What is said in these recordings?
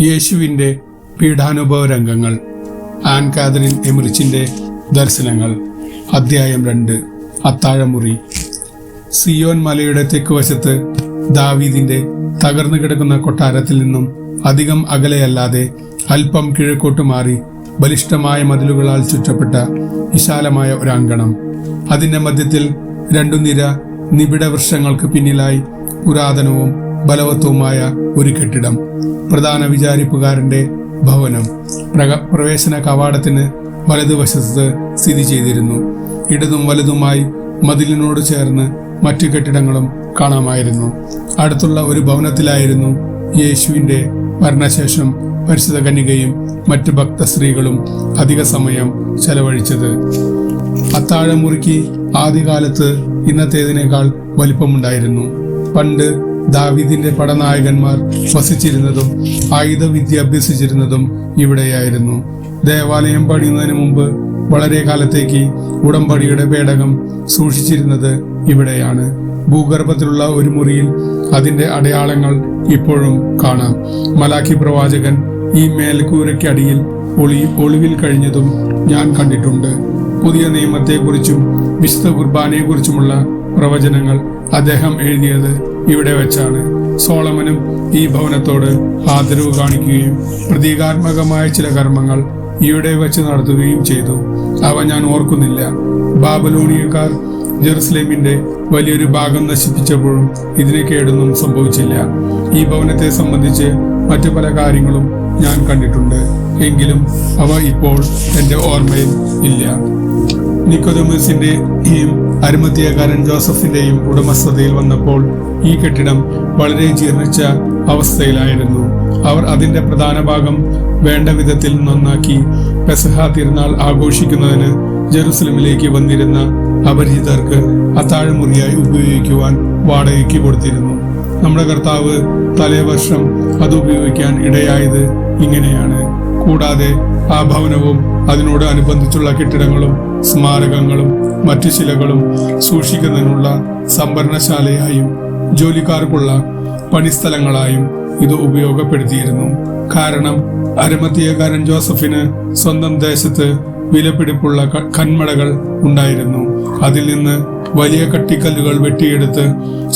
യേശുവിൻ്റെ പീഡാനുഭവ രംഗങ്ങൾ. An Catherine എമറിച്ചിൻ്റെ ദർശനങ്ങൾ. അധ്യായം 2. അത്താഴമുറി. സിയോൻ മലയുടെ തെക്കുവശത്ത് ദാവീദിന്റെ തകർന്നു കിടക്കുന്ന കൊട്ടാരത്തിൽ നിന്നും അധികം അകലെയല്ലാതെ അല്പം കിഴക്കോട്ട് മാറി ബലിഷ്ഠമായ മതിലുകളാൽ ചുറ്റപ്പെട്ട വിശാലമായ ഒരങ്കണം. അതിന്റെ മധ്യത്തിൽ 2 നിര നിബിഡ വൃക്ഷങ്ങൾക്ക് പിന്നിലായി പുരാതനവും ബലവത്വവുമായ ഒരു കെട്ടിടം, പ്രധാന വിചാരിപ്പുകാരന്റെ ഭവനം. പ്രവേശന കവാടത്തിന് വലതുവശത്ത് സ്ഥിതി ചെയ്തിരുന്നു. ഇടതും വലതുമായി മതിലിനോട് ചേർന്ന് മറ്റു കെട്ടിടങ്ങളും കാണാമായിരുന്നു. അടുത്തുള്ള ഒരു ഭവനത്തിലായിരുന്നു യേശുവിന്റെ മരണശേഷം പരിശുദ്ധ കന്യകയും മറ്റു ഭക്തസ്ത്രീകളും അധിക സമയം ചെലവഴിച്ചത്. അത്താഴമുറിക്ക് ആദ്യകാലത്ത് ഇന്നത്തേതിനേക്കാൾ വലിപ്പമുണ്ടായിരുന്നു. പണ്ട് ദാവീദിന്റെ പടനായകന്മാർ വസിച്ചിരുന്നതും ആയുധവിദ്യ അഭ്യസിച്ചിരുന്നതും ഇവിടെയായിരുന്നു. ദേവാലയം പണിയുന്നതിന് മുമ്പ് വളരെ കാലത്തേക്ക് ഉടമ്പടിയുടെ പേടകം സൂക്ഷിച്ചിരുന്നത് ഇവിടെയാണ്. ഭൂഗർഭത്തിലുള്ള ഒരു മുറിയിൽ അതിന്റെ അടയാളങ്ങൾ ഇപ്പോഴും കാണാം. മലാക്കി പ്രവാചകൻ ഈ മേൽക്കൂരയ്ക്കടിയിൽ ഒളിവിൽ കഴിഞ്ഞതും ഞാൻ കണ്ടിട്ടുണ്ട്. പുതിയ നിയമത്തെക്കുറിച്ചും വിശുദ്ധ കുർബാനയെക്കുറിച്ചുമുള്ള പ്രവചനങ്ങൾ അദ്ദേഹം എഴുതിയത് ഇവിടെ വെച്ചാണ്. സോളമനും ഈ ഭവനത്തോട് ആദരവ് കാണിക്കുകയും പ്രതീകാത്മകമായ ചില കർമ്മങ്ങൾ ഇവിടെ വെച്ച് നടത്തുകയും ചെയ്തു. അവ ഞാൻ ഓർക്കുന്നില്ല. ബാബലോണിയക്കാർ ജെറുസലേമിന്റെ വലിയൊരു ഭാഗം നശിപ്പിച്ചപ്പോഴും ഇതിന് കേടൊന്നും സംഭവിച്ചില്ല. ഈ ഭവനത്തെ സംബന്ധിച്ച് മറ്റു പല കാര്യങ്ങളും ഞാൻ കണ്ടിട്ടുണ്ട്, എങ്കിലും അവ ഇപ്പോൾ എന്റെ ഓർമ്മയിൽ ഇല്ല. നിക്കോദെമോസിന്റെയും അരിമത്ഥ്യക്കാരൻ ജോസഫിന്റെയും ഉടമസ്ഥതയിൽ വന്നപ്പോൾ ഈ കെട്ടിടം വളരെ ജീർണിച്ച അവസ്ഥയിലായിരുന്നു. അവർ അതിന്റെ പ്രധാന ഭാഗം വേണ്ട വിധത്തിൽ നന്നാക്കി പെസഹ തിരുനാൾ ആഘോഷിക്കുന്നതിന് ജെറുസലമിലേക്ക് വന്നിരുന്ന അപരിചിതർക്ക് അത്താഴമുറിയായി ഉപയോഗിക്കുവാൻ വാടകയ്ക്ക് കൊടുത്തിരുന്നു. നമ്മുടെ കർത്താവ് തലേവർഷം അത് ഉപയോഗിക്കാൻ ഇടയായത് ഇങ്ങനെയാണ്. കൂടാതെ ആ ഭവനവും അതിനോട് അനുബന്ധിച്ചുള്ള കെട്ടിടങ്ങളും സ്മാരകങ്ങളും മറ്റു ശിലകളും സൂക്ഷിക്കുന്നതിനുള്ള സംഭരണശാലയായും ജോലിക്കാർക്കുള്ള പണിസ്ഥലങ്ങളായും ഇത് ഉപയോഗപ്പെടുത്തിയിരുന്നു. കാരണം അരിമത്ഥ്യക്കാരൻ ജോസഫിന് സ്വന്തം ദേശത്ത് വിലപിടിപ്പുള്ള കന്മടകൾ ഉണ്ടായിരുന്നു. അതിൽ നിന്ന് വലിയ കട്ടിക്കല്ലുകൾ വെട്ടിയെടുത്ത്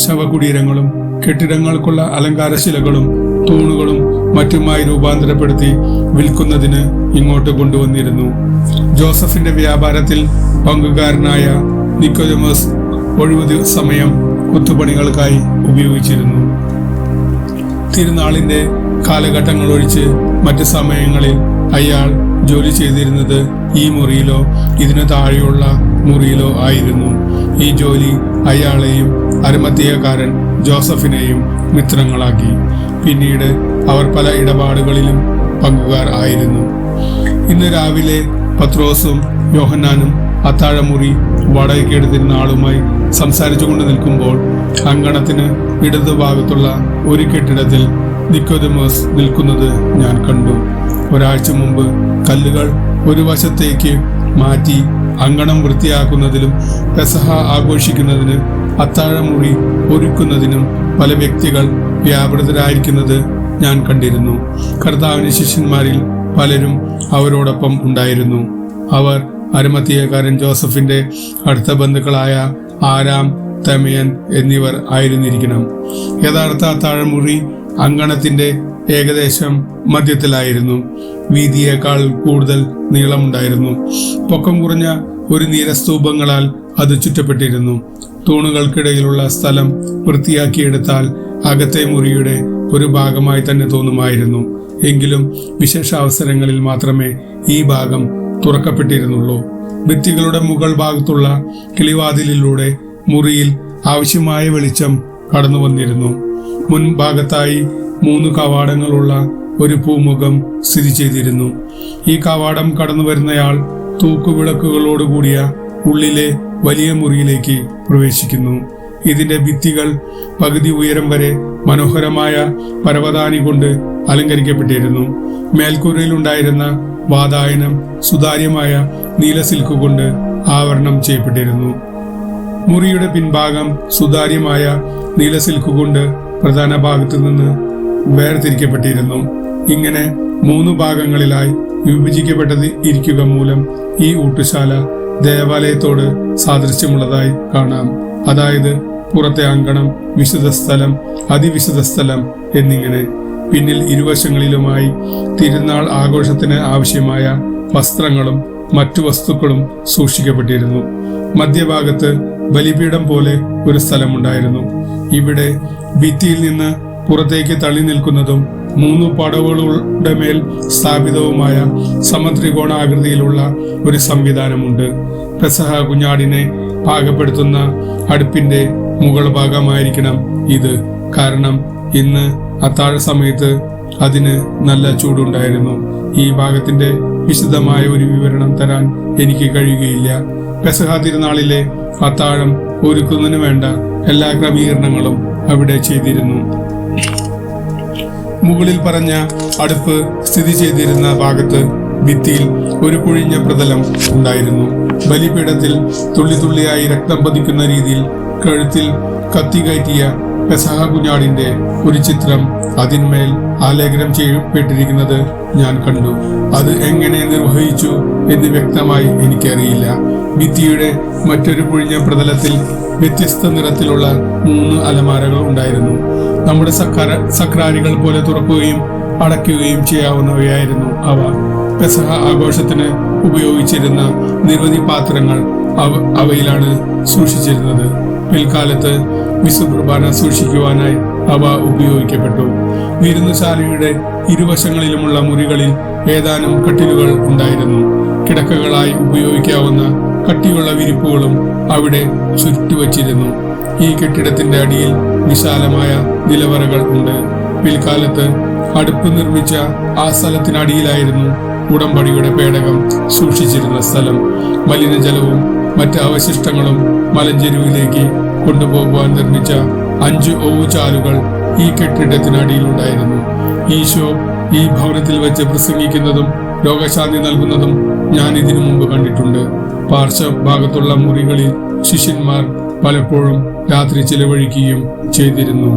ശവകുടീരങ്ങളും കെട്ടിടങ്ങൾക്കുള്ള അലങ്കാരശിലകളും തൂണുകളും മറ്റുമായി രൂപാന്തരപ്പെടുത്തി വിൽക്കുന്നതിന് ഇങ്ങോട്ട് കൊണ്ടുവന്നിരുന്നു. ജോസഫിന്റെ വ്യാപാരത്തിൽ പങ്കുകാരനായ നിക്കോദെമോസ് ഒഴിവു സമയം കൊത്തുപണികൾക്കായി ഉപയോഗിച്ചിരുന്നു. തിരുനാളിന്റെ കാലഘട്ടങ്ങൾ ഒഴിച്ച് മറ്റു സമയങ്ങളിൽ അയാൾ ജോലി ചെയ്തിരുന്നത് ഈ മുറിയിലോ ഇതിനു താഴെയുള്ള മുറിയിലോ ആയിരുന്നു. ഈ ജോലി അയാളെയും അരിമത്ഥ്യക്കാരൻ ജോസഫിനെയും മിത്രങ്ങളാക്കി. പിന്നീട് അവർ പല ഇടപാടുകളിലും പങ്കുകാർ ആയിരുന്നു. ഇന്ന് രാവിലെ പത്രോസും യോഹന്നാനും അത്താഴമുറി വാടകയ്ക്ക് എടുത്തിരുന്ന ആളുമായി സംസാരിച്ചു കൊണ്ട് നിൽക്കുമ്പോൾ അങ്കണത്തിന് ഇടതുഭാഗത്തുള്ള ഒരു കെട്ടിടത്തിൽ നിക്കോദെമോസ് നിൽക്കുന്നത് ഞാൻ കണ്ടു. ഒരാഴ്ച മുമ്പ് കല്ലുകൾ ഒരു വശത്തേക്ക് മാറ്റി അങ്കണം വൃത്തിയാക്കുന്നതിലും പെസഹ ആഘോഷിക്കുന്നതിന് അത്താഴമുറി ഒരുക്കുന്നതിനും പല വ്യക്തികൾ വ്യാപൃതരായിരിക്കുന്നത് ഞാൻ കണ്ടിരുന്നു. കർത്താവിന്റെ ശിഷ്യന്മാരിൽ പലരും അവരോടൊപ്പം ഉണ്ടായിരുന്നു. അവർ അരിമത്ഥ്യക്കാരൻ ജോസഫിന്റെ അടുത്ത ബന്ധുക്കളായ ആരാം, തമയൻ എന്നിവർ ആയിരുന്നിരിക്കണം. യഥാർത്ഥ അത്താഴമുറി അങ്കണത്തിന്റെ ഏകദേശം മധ്യത്തിലായിരുന്നു. വീതിയേക്കാൾ കൂടുതൽ നീളമുണ്ടായിരുന്നു. പൊക്കം കുറഞ്ഞ ഒരു നീലസ്തൂപങ്ങളാൽ അത് ചുറ്റപ്പെട്ടിരുന്നു. തൂണുകൾക്കിടയിലുള്ള സ്ഥലം വൃത്തിയാക്കിയെടുത്താൽ അകത്തെ മുറിയുടെ ഒരു ഭാഗമായി തന്നെ തോന്നുമായിരുന്നു. എങ്കിലും വിശേഷാവസരങ്ങളിൽ മാത്രമേ ഈ ഭാഗം തുറക്കപ്പെട്ടിരുന്നുള്ളൂ. ഭിത്തികളുടെ മുകൾ ഭാഗത്തുള്ള കിളിവാതിലിലൂടെ മുറിയിൽ ആവശ്യമായ വെളിച്ചം കടന്നു വന്നിരുന്നു. മുൻഭാഗത്തായി 3 കവാടങ്ങളുള്ള ഒരു പൂമുഖം സ്ഥിതി ചെയ്തിരുന്നു. ഈ കവാടം കടന്നു വരുന്നയാൾ തൂക്കുവിളക്കുകളോടുകൂടിയ ഉള്ളിലെ വലിയ മുറിയിലേക്ക് പ്രവേശിക്കുന്നു. ഇതിന്റെ ഭിത്തികൾ പകുതി ഉയരം വരെ മനോഹരമായ പരവതാനി കൊണ്ട് അലങ്കരിക്കപ്പെട്ടിരുന്നു. മേൽക്കൂരയിലുണ്ടായിരുന്ന വാതായനം സുതാര്യമായ നീല സിൽക്ക് കൊണ്ട് ആവരണം ചെയ്യപ്പെട്ടിരുന്നു. മുറിയുടെ പിൻഭാഗം സുതാര്യമായ നീല സിൽക്ക് കൊണ്ട് പ്രധാന ഭാഗത്തു നിന്ന് വേർതിരിക്കപ്പെട്ടിരുന്നു. ഇങ്ങനെ 3 ഭാഗങ്ങളിലായി വിഭജിക്കപ്പെട്ടത് ഇരിക്കുക മൂലം ഈ ഊട്ടുശാല ദേവാലയത്തോട് സാദൃശ്യമുള്ളതായി കാണാം. അതായത് പുറത്തെ അങ്കണം, വിശുദ്ധ സ്ഥലം, അതിവിശുദ്ധ സ്ഥലം എന്നിങ്ങനെ. പിന്നിൽ ഇരുവശങ്ങളിലുമായി തിരുനാൾ ആഘോഷത്തിന് ആവശ്യമായ വസ്ത്രങ്ങളും മറ്റു വസ്തുക്കളും സൂക്ഷിക്കപ്പെട്ടിരുന്നു. മധ്യഭാഗത്ത് ബലിപീഠം പോലെ ഒരു സ്ഥലമുണ്ടായിരുന്നു. ഇവിടെ ഭിത്തിയിൽ നിന്ന് പുറത്തേക്ക് തള്ളി നിൽക്കുന്നതും 3 പടവുകളുടെ മേൽ സ്ഥാപിതവുമായ സമത്രികോണാകൃതിയിലുള്ള ഒരു സംവിധാനമുണ്ട്. പെസഹ കുഞ്ഞാടിനെ പാകപ്പെടുത്തുന്ന അടുപ്പിന്റെ മുകൾ ഭാഗമായിരിക്കണം ഇത്. കാരണം ഇന്ന് അത്താഴ സമയത്ത് അതിന് നല്ല ചൂടുണ്ടായിരുന്നു. ഈ ഭാഗത്തിന്റെ വിശദമായ ഒരു വിവരണം തരാൻ എനിക്ക് കഴിയുകയില്ല. പെസഹ തിരുനാളിലെ അത്താഴം ഒരുക്കുന്നതിന് വേണ്ട എല്ലാ ക്രമീകരണങ്ങളും അവിടെ ചെയ്തിരുന്നു. മുകളിൽ പറഞ്ഞ അടുപ്പ് സ്ഥിതി ചെയ്തിരുന്ന ഭാഗത്ത് ഭിത്തിയിൽ ഒരു കുഴിഞ്ഞ പ്രതലം ഉണ്ടായിരുന്നു. ബലിപീഠത്തിൽ തുള്ളി തുള്ളിയായി രക്തം പതിക്കുന്ന രീതിയിൽ കഴുത്തിൽ കത്തി കയറ്റിയ പെസഹ കുഞ്ഞാടിന്റെ ഒരു ചിത്രം അതിന്മേൽ ആലേഖനം ചെയ്യപ്പെട്ടിരിക്കുന്നത് ഞാൻ കണ്ടു. അത് എങ്ങനെ നിർവഹിച്ചു എന്ന് വ്യക്തമായി എനിക്കറിയില്ല. ഭിത്തിയുടെ മറ്റൊരു കുഴിഞ്ഞ പ്രതലത്തിൽ വ്യത്യസ്ത നിറത്തിലുള്ള 3 അലമാരകൾ ഉണ്ടായിരുന്നു. നമ്മുടെ സക്രാരികൾ പോലെ തുറക്കുകയും അടയ്ക്കുകയും ചെയ്യാവുന്നവയായിരുന്നു അവ. പെസഹ ആഘോഷത്തിന് ഉപയോഗിച്ചിരുന്ന നിരവധി പാത്രങ്ങൾ അവയിലാണ് സൂക്ഷിച്ചിരുന്നത്. പിൽക്കാലത്ത് വിശുദ്ധ സൂക്ഷിക്കുവാനായി അവ ഉപയോഗിക്കപ്പെട്ടു. വിരുന്നുശാലയുടെ ഇരുവശങ്ങളിലുമുള്ള മുറികളിൽ ഏതാനും കട്ടിലുകൾ ഉണ്ടായിരുന്നു. കിടക്കകളായി ഉപയോഗിക്കാവുന്ന കട്ടിയുള്ള വിരിപ്പുകളും അവിടെ ചുറ്റുവച്ചിരുന്നു. ഈ കെട്ടിടത്തിന്റെ അടിയിൽ വിശാലമായ നിലവറകൾ ഉണ്ട്. പിൽക്കാലത്ത് അടുപ്പ് നിർമ്മിച്ച ആ സ്ഥലത്തിനടിയിലായിരുന്നു ഉടമ്പടിയുടെ പേടകം സൂക്ഷിച്ചിരുന്ന സ്ഥലം. മലിനജലവും മറ്റ് അവശിഷ്ടങ്ങളും മലഞ്ചെരുവിലേക്ക് കൊണ്ടുപോകുവാൻ നിർമ്മിച്ച 5 ഓവുചാലുകൾ ഈ കെട്ടിടത്തിനടിയിലുണ്ടായിരുന്നു. ഈശോ ഈ ഭവനത്തിൽ വെച്ച് പ്രസംഗിക്കുന്നതും രോഗശാന്തി നൽകുന്നതും ഞാൻ ഇതിനു മുമ്പ് കണ്ടിട്ടുണ്ട്. പാർശ്വഭാഗത്തുള്ള മുറികളിൽ ശിഷ്യന്മാർ പലപ്പോഴും രാത്രി ചിലവഴിക്കുകയും ചെയ്തിരുന്നു.